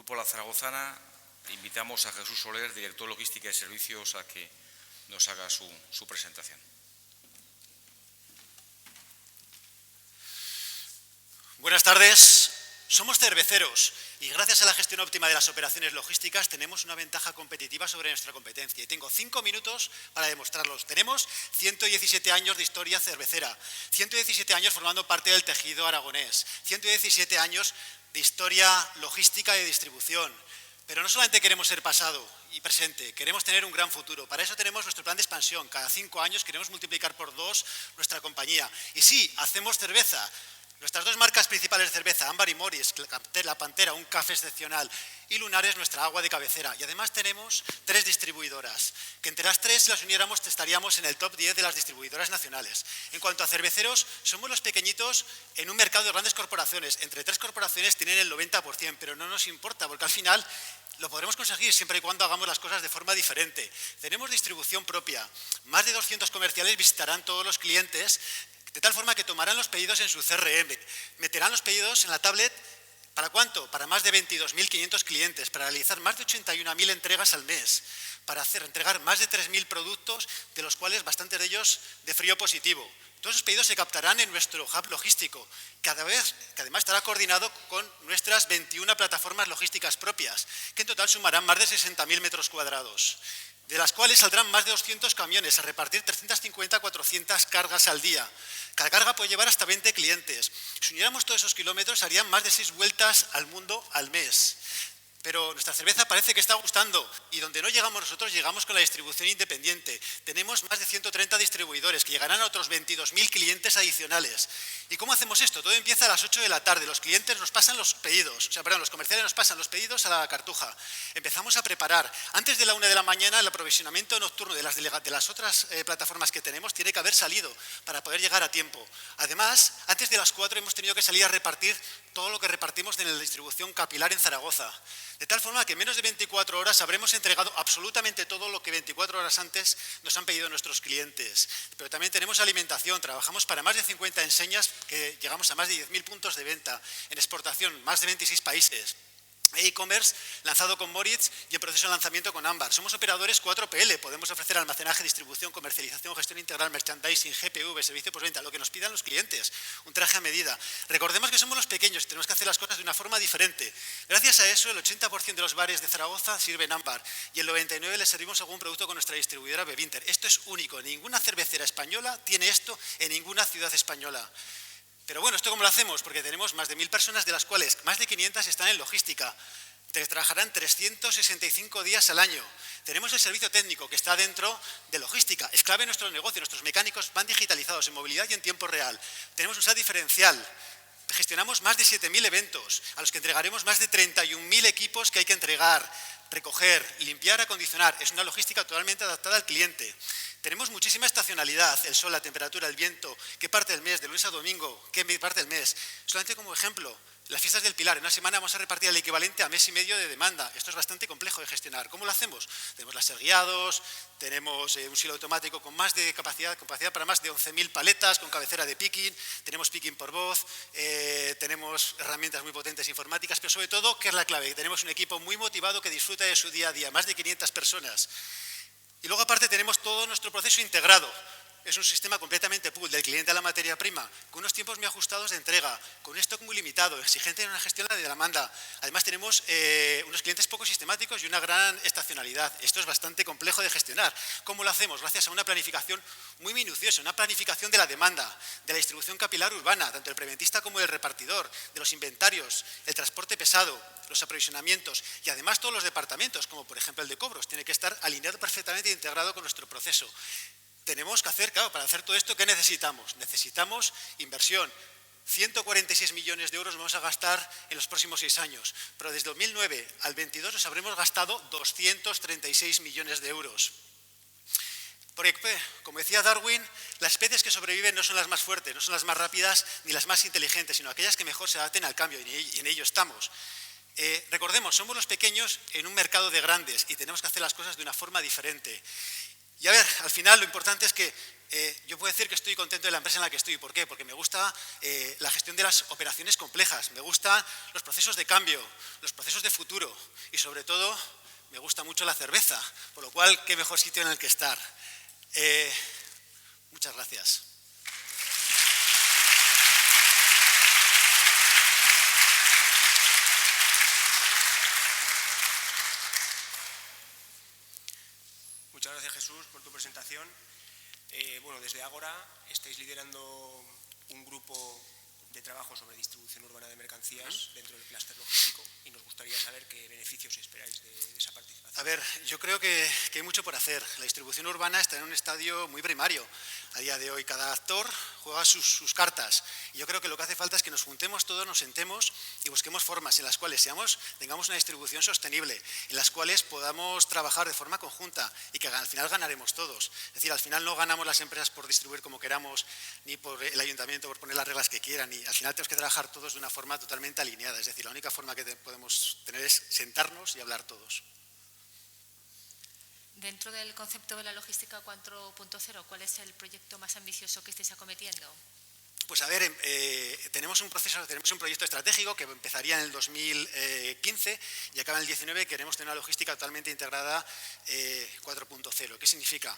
Grupo La Zaragozana, invitamos a Jesús Soler, director de Logística y Servicios, a que nos haga su presentación. Buenas tardes. Somos cerveceros y gracias a la gestión óptima de las operaciones logísticas tenemos una ventaja competitiva sobre nuestra competencia. Y tengo 5 minutos para demostrarlos. Tenemos 117 años de historia cervecera, 117 años formando parte del tejido aragonés, 117 años de historia logística y de distribución. Pero no solamente queremos ser pasado y presente, queremos tener un gran futuro. Para eso tenemos nuestro plan de expansión. Cada 5 años queremos multiplicar por 2 nuestra compañía. Y sí, hacemos cerveza. Nuestras 2 marcas principales de cerveza, Ámbar y Moris, La Pantera, un café excepcional, y Lunares, nuestra agua de cabecera. Y además tenemos 3 distribuidoras, que entre las 3, si las uniéramos, estaríamos en el top 10 de las distribuidoras nacionales. En cuanto a cerveceros, somos los pequeñitos en un mercado de grandes corporaciones. Entre 3 corporaciones tienen el 90%, pero no nos importa, porque al final lo podremos conseguir siempre y cuando hagamos las cosas de forma diferente. Tenemos distribución propia. Más de 200 comerciales visitarán todos los clientes, de tal forma que tomarán los pedidos en su CRM, meterán los pedidos en la tablet. ¿Para cuánto? Para más de 22.500 clientes, para realizar más de 81.000 entregas al mes, para entregar más de 3.000 productos, de los cuales bastantes de ellos de frío positivo. Todos esos pedidos se captarán en nuestro hub logístico, que además estará coordinado con nuestras 21 plataformas logísticas propias, que en total sumarán más de 60.000 metros cuadrados, de las cuales saldrán más de 200 camiones a repartir 350 a 400 cargas al día. Cada carga puede llevar hasta 20 clientes. Si uniéramos todos esos kilómetros, harían más de 6 vueltas al mundo al mes. Pero nuestra cerveza parece que está gustando y donde no llegamos nosotros, llegamos con la distribución independiente. Tenemos más de 130 distribuidores que llegarán a otros 22.000 clientes adicionales. ¿Y cómo hacemos esto? Todo empieza a las 8 de la tarde. Los clientes nos pasan los pedidos, los comerciales nos pasan los pedidos a la cartuja. Empezamos a preparar. Antes de la 1 de la mañana, el aprovisionamiento nocturno de las otras plataformas que tenemos tiene que haber salido para poder llegar a tiempo. Además, antes de las 4 hemos tenido que salir a repartir todo lo que repartimos en la distribución capilar en Zaragoza. De tal forma que en menos de 24 horas habremos entregado absolutamente todo lo que 24 horas antes nos han pedido nuestros clientes. Pero también tenemos alimentación, trabajamos para más de 50 enseñas, que llegamos a más de 10.000 puntos de venta, en exportación, más de 26 países. E-commerce lanzado con Moritz y en proceso de lanzamiento con Ámbar. Somos operadores 4PL, podemos ofrecer almacenaje, distribución, comercialización, gestión integral, merchandising, GPV, servicio postventa, lo que nos pidan los clientes, un traje a medida. Recordemos que somos los pequeños y tenemos que hacer las cosas de una forma diferente. Gracias a eso, el 80% de los bares de Zaragoza sirven Ámbar y el 99% les servimos algún producto con nuestra distribuidora Bevinter. Esto es único, ninguna cervecera española tiene esto en ninguna ciudad española. Pero bueno, ¿esto cómo lo hacemos? Porque tenemos más de 1.000 personas, de las cuales más de 500 están en logística. Trabajarán 365 días al año. Tenemos el servicio técnico que está dentro de logística. Es clave en nuestro negocio. Nuestros mecánicos van digitalizados en movilidad y en tiempo real. Tenemos un SAT diferencial. Gestionamos más de 7.000 eventos, a los que entregaremos más de 31.000 equipos que hay que entregar, recoger, limpiar, acondicionar. Es una logística totalmente adaptada al cliente. Tenemos muchísima estacionalidad, el sol, la temperatura, el viento, qué parte del mes, de lunes a domingo, qué parte del mes. Solamente como ejemplo, las fiestas del Pilar, en una semana vamos a repartir el equivalente a mes y medio de demanda. Esto es bastante complejo de gestionar. ¿Cómo lo hacemos? Tenemos láser guiados, tenemos un silo automático con más de capacidad para más de 11.000 paletas, con cabecera de picking, tenemos picking por voz, tenemos herramientas muy potentes informáticas, pero sobre todo, ¿qué es la clave? Que tenemos un equipo muy motivado que disfruta de su día a día, más de 500 personas. Y luego aparte tenemos todo nuestro proceso integrado. Es un sistema completamente pool, del cliente a la materia prima, con unos tiempos muy ajustados de entrega, con un stock muy limitado, exigente en una gestión de la demanda. Además tenemos unos clientes poco sistemáticos y una gran estacionalidad. Esto es bastante complejo de gestionar. ¿Cómo lo hacemos? Gracias a una planificación muy minuciosa, una planificación de la demanda, de la distribución capilar urbana, tanto el preventista como el repartidor, de los inventarios, el transporte pesado, los aprovisionamientos y además todos los departamentos, como por ejemplo el de cobros, tiene que estar alineado perfectamente e integrado con nuestro proceso. Tenemos que hacer, claro, para hacer todo esto, ¿qué necesitamos? Necesitamos inversión. 146 millones de euros vamos a gastar en los próximos 6 años, pero desde 2009 al 22 nos habremos gastado 236 millones de euros. Porque, como decía Darwin, las especies que sobreviven no son las más fuertes, no son las más rápidas ni las más inteligentes, sino aquellas que mejor se adapten al cambio, y en ello estamos. Recordemos, somos los pequeños en un mercado de grandes y tenemos que hacer las cosas de una forma diferente. Y a ver, al final lo importante es que yo puedo decir que estoy contento de la empresa en la que estoy. ¿Por qué? Porque me gusta la gestión de las operaciones complejas, me gustan los procesos de cambio, los procesos de futuro y sobre todo me gusta mucho la cerveza, por lo cual qué mejor sitio en el que estar. Muchas gracias. Muchas gracias, Jesús, por tu presentación. Bueno, desde Ágora estáis liderando un grupo de trabajo sobre distribución urbana de mercancías dentro del clúster logístico y nos gustaría saber qué beneficios esperáis de esa participación. A ver, yo creo que hay mucho por hacer. La distribución urbana está en un estadio muy primario. A día de hoy cada actor juega sus cartas y yo creo que lo que hace falta es que nos juntemos todos, nos sentemos y busquemos formas en las cuales tengamos una distribución sostenible, en las cuales podamos trabajar de forma conjunta y que al final ganaremos todos. Es decir, al final no ganamos las empresas por distribuir como queramos, ni por el ayuntamiento por poner las reglas que quieran, y al final tenemos que trabajar todos de una forma totalmente alineada. Es decir, la única forma que podemos tener es sentarnos y hablar todos. Dentro del concepto de la logística 4.0, ¿cuál es el proyecto más ambicioso que estáis acometiendo? Pues a ver, tenemos un proyecto estratégico que empezaría en el 2015 y acaba en el 2019. Queremos tener una logística totalmente integrada 4.0. ¿Qué significa?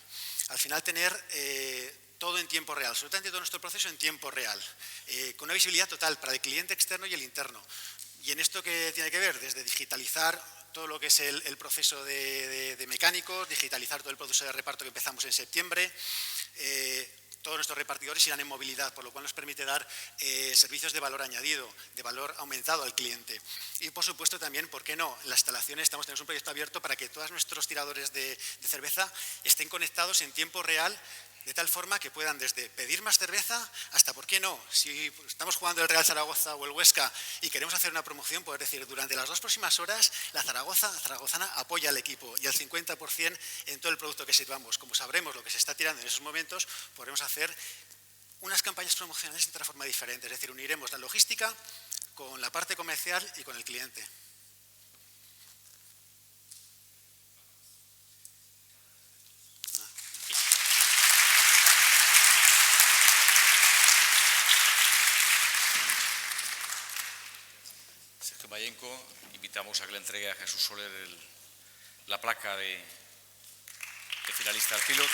Al final tener todo en tiempo real, absolutamente todo nuestro proceso en tiempo real, con una visibilidad total para el cliente externo y el interno. ¿Y en esto qué tiene que ver? Desde digitalizar todo lo que es el proceso de mecánicos, digitalizar todo el proceso de reparto que empezamos en septiembre. Todos nuestros repartidores irán en movilidad, por lo cual nos permite dar servicios de valor añadido, de valor aumentado al cliente. Y por supuesto también, ¿por qué no? En las instalaciones tenemos un proyecto abierto para que todos nuestros tiradores de cerveza estén conectados en tiempo real, de tal forma que puedan desde pedir más cerveza hasta, ¿por qué no? Si estamos jugando el Real Zaragoza o el Huesca y queremos hacer una promoción, poder decir, durante las 2 próximas horas, la zaragozana apoya al equipo y al 50% en todo el producto que sirvamos. Como sabremos lo que se está tirando en esos momentos, podremos hacer unas campañas promocionales de otra forma diferente. Es decir, uniremos la logística con la parte comercial y con el cliente. Sergio Mayenco, invitamos a que le entregue a Jesús Soler la placa de finalista al Pilot.